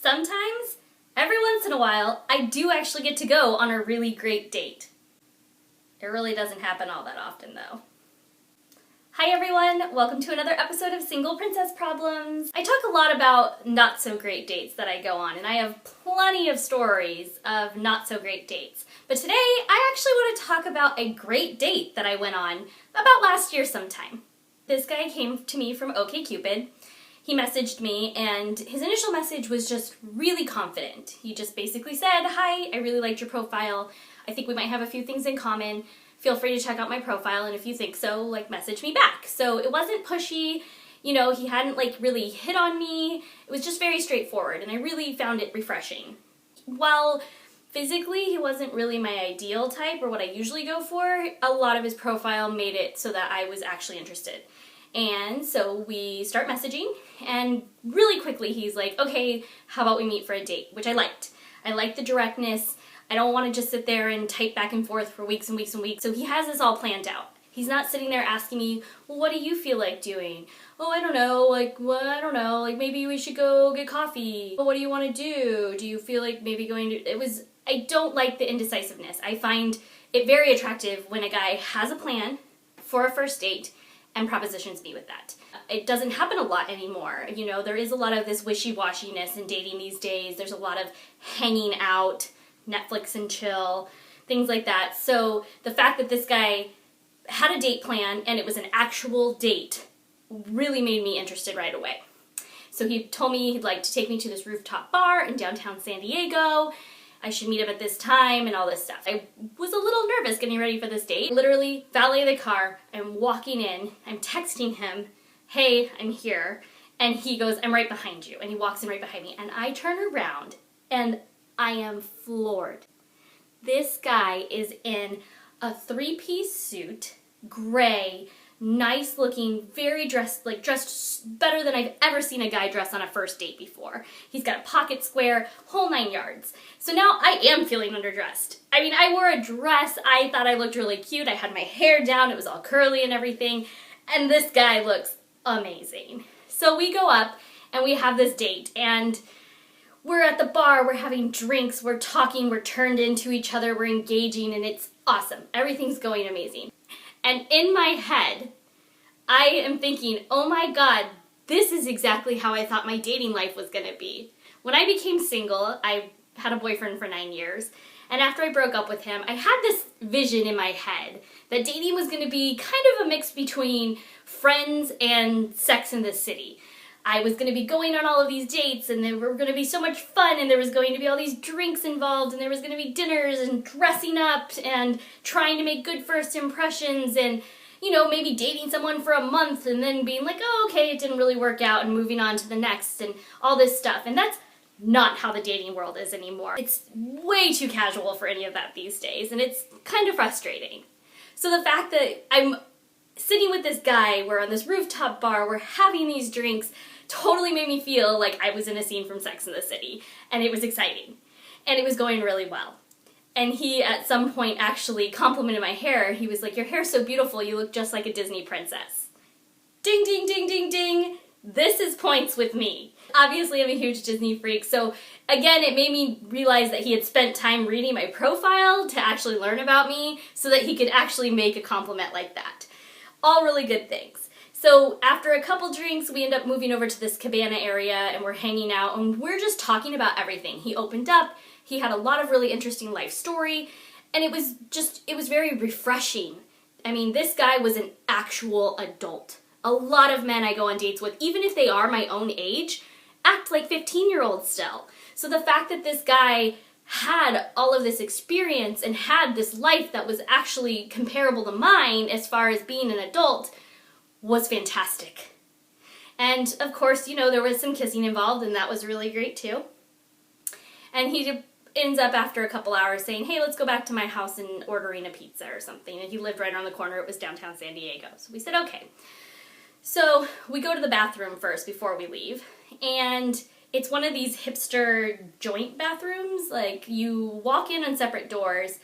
Sometimes, every once in a while, I do actually get to go on a really great date. It really doesn't happen all that often, though. Hi everyone, welcome to another episode of Single Princess Problems. I talk a lot about not so great dates that I go on, and I have plenty of stories of not so great dates. But today, I actually want to talk about a great date that I went on about last year sometime. This guy came to me from OkCupid. He messaged me, and his initial message was just really confident. He just basically said, "Hi, I really liked your profile. I think we might have a few things in common. Feel free to check out my profile, and if you think so, message me back." So it wasn't pushy, he hadn't, really hit on me. It was just very straightforward, and I really found it refreshing. While physically he wasn't really my ideal type, or what I usually go for, a lot of his profile made it so that I was actually interested. And so we start messaging, and really quickly he's like, "Okay, how about we meet for a date?" Which I liked. I liked the directness. I don't want to just sit there and type back and forth for weeks and weeks and weeks. So he has this all planned out. He's not sitting there asking me, "Well, what do you feel like doing?" "Oh, I don't know, I don't know, maybe we should go get coffee." "Well, what do you want to do? Do you feel like maybe going to..." I don't like the indecisiveness. I find it very attractive when a guy has a plan for a first date and propositions me with that. It doesn't happen a lot anymore. There is a lot of this wishy-washiness in dating these days. There's a lot of hanging out, Netflix and chill, things like that. So the fact that this guy had a date plan and it was an actual date really made me interested right away. So he told me he'd like to take me to this rooftop bar in downtown San Diego. I should meet him at this time and all this stuff. I was a little nervous getting ready for this date. Literally, valet the car, I'm walking in, I'm texting him, "Hey, I'm here." And he goes, "I'm right behind you." And he walks in right behind me. And I turn around and I am floored. This guy is in a three-piece suit, gray, nice looking, very dressed better than I've ever seen a guy dress on a first date before. He's got a pocket square, whole 9 yards. So now I am feeling underdressed. I wore a dress, I thought I looked really cute, I had my hair down, it was all curly and everything, and this guy looks amazing. So we go up and we have this date, and we're at the bar, we're having drinks, we're talking, we're turned into each other, we're engaging, and it's awesome. Everything's going amazing. And in my head, I am thinking, oh my god, this is exactly how I thought my dating life was going to be. When I became single, I had a boyfriend for 9 years, and after I broke up with him, I had this vision in my head that dating was going to be kind of a mix between Friends and Sex and the City. I was going to be going on all of these dates, and they were going to be so much fun, and there was going to be all these drinks involved, and there was going to be dinners and dressing up and trying to make good first impressions, and maybe dating someone for a month and then being like, "Oh, okay, it didn't really work out," and moving on to the next and all this stuff. And that's not how the dating world is anymore. It's way too casual for any of that these days, and it's kind of frustrating. So the fact that I'm sitting with this guy, we're on this rooftop bar, we're having these drinks, totally made me feel like I was in a scene from Sex and the City, and it was exciting, and it was going really well. And he, at some point, actually complimented my hair. He was like, "Your hair's so beautiful, you look just like a Disney princess." Ding, ding, ding, ding, ding. This is points with me. Obviously, I'm a huge Disney freak, so again, it made me realize that he had spent time reading my profile to actually learn about me so that he could actually make a compliment like that. All really good things. So after a couple drinks, we end up moving over to this cabana area, and we're hanging out, and we're just talking about everything. He opened up, he had a lot of really interesting life story, and it was very refreshing. This guy was an actual adult. A lot of men I go on dates with, even if they are my own age, act like 15-year-olds still. So the fact that this guy had all of this experience and had this life that was actually comparable to mine as far as being an adult was fantastic. And of course, there was some kissing involved, and that was really great too. And he ends up after a couple hours saying, "Hey, let's go back to my house and ordering a pizza or something." And he lived right around the corner. It was downtown San Diego. So we said, okay. So we go to the bathroom first before we leave, and it's one of these hipster joint bathrooms. You walk in on separate doors,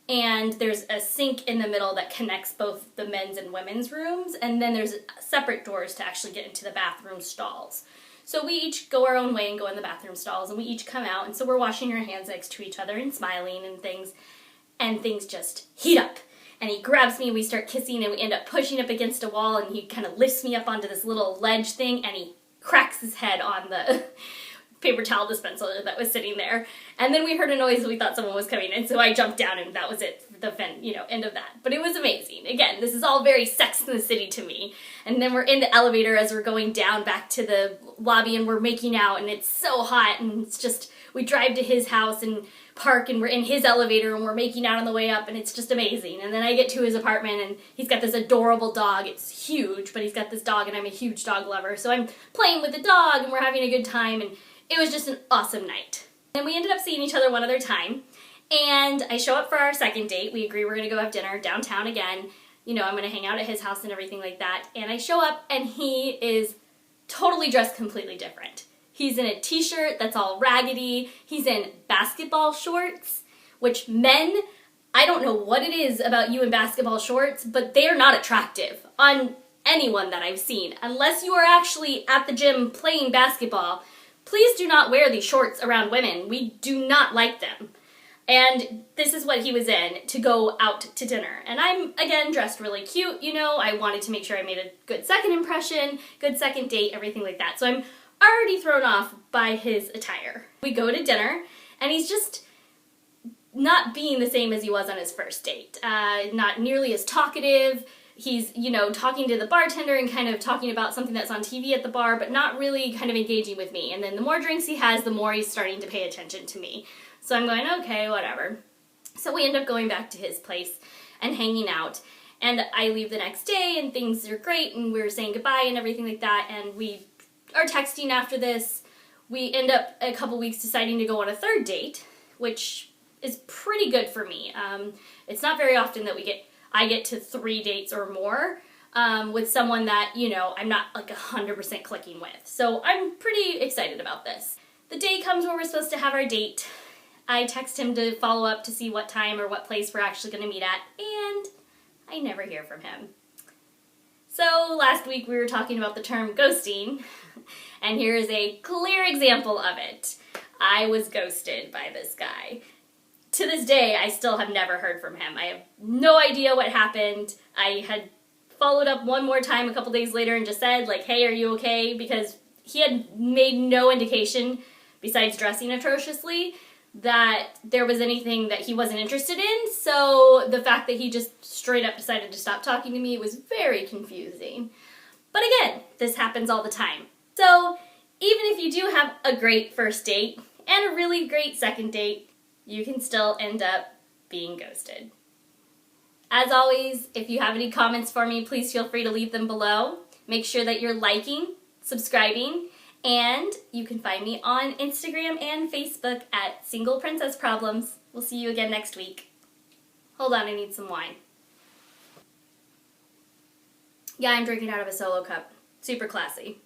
and there's a sink in the middle that connects both the men's and women's rooms, and then there's separate doors to actually get into the bathroom stalls. So we each go our own way and go in the bathroom stalls, and we each come out, and so we're washing our hands next to each other and smiling and things just heat up. And he grabs me, and we start kissing, and we end up pushing up against a wall, and he kind of lifts me up onto this little ledge thing, and he cracks his head on the paper towel dispenser that was sitting there. And then we heard a noise, and we thought someone was coming, and so I jumped down, and that was it, the end of that. But it was amazing. Again, this is all very Sex in the City to me. And then we're in the elevator as we're going down back to the lobby, and we're making out, and it's so hot, and it's just, we drive to his house and park, and we're in his elevator, and we're making out on the way up, and it's just amazing. And then I get to his apartment, and he's got this adorable dog. It's huge, but he's got this dog, and I'm a huge dog lover, so I'm playing with the dog, and we're having a good time, and it was just an awesome night. And we ended up seeing each other one other time, and I show up for our second date. We agree we're gonna go have dinner downtown again. You know, I'm gonna hang out at his house and everything like that. And I show up, and he is totally dressed completely different. He's in a t-shirt that's all raggedy. He's in basketball shorts, which men, I don't know what it is about you in basketball shorts, but they are not attractive on anyone that I've seen. Unless you are actually at the gym playing basketball, please do not wear these shorts around women. We do not like them. And this is what he was in to go out to dinner. And I'm, again, dressed really cute, you know. I wanted to make sure I made a good second impression, good second date, everything like that. So I'm already thrown off by his attire. We go to dinner, and he's just not being the same as he was on his first date. Not nearly as talkative. He's, you know, talking to the bartender and kind of talking about something that's on TV at the bar, but not really kind of engaging with me. And then the more drinks he has, the more he's starting to pay attention to me. So I'm going, okay, whatever. So we end up going back to his place and hanging out. And I leave the next day, and things are great, and we're saying goodbye and everything like that, and we are texting after this. We end up a couple weeks deciding to go on a third date, which is pretty good for me. It's not very often that I get to 3 dates or more with someone that, you know, I'm not like 100% clicking with. So I'm pretty excited about this. The day comes where we're supposed to have our date. I text him to follow up to see what time or what place we're actually going to meet at, and I never hear from him. So last week we were talking about the term ghosting, and here is a clear example of it. I was ghosted by this guy. To this day, I still have never heard from him. I have no idea what happened. I had followed up one more time a couple days later and just said, like, hey, are you okay? Because he had made no indication, besides dressing atrociously, that there was anything that he wasn't interested in. So the fact that he just straight up decided to stop talking to me was very confusing. But again, this happens all the time. So even if you do have a great first date and a really great second date, you can still end up being ghosted. As always, if you have any comments for me, please feel free to leave them below. Make sure that you're liking, subscribing, and you can find me on Instagram and Facebook at Single Princess Problems. We'll see you again next week. Hold on, I need some wine. Yeah, I'm drinking out of a Solo cup. Super classy.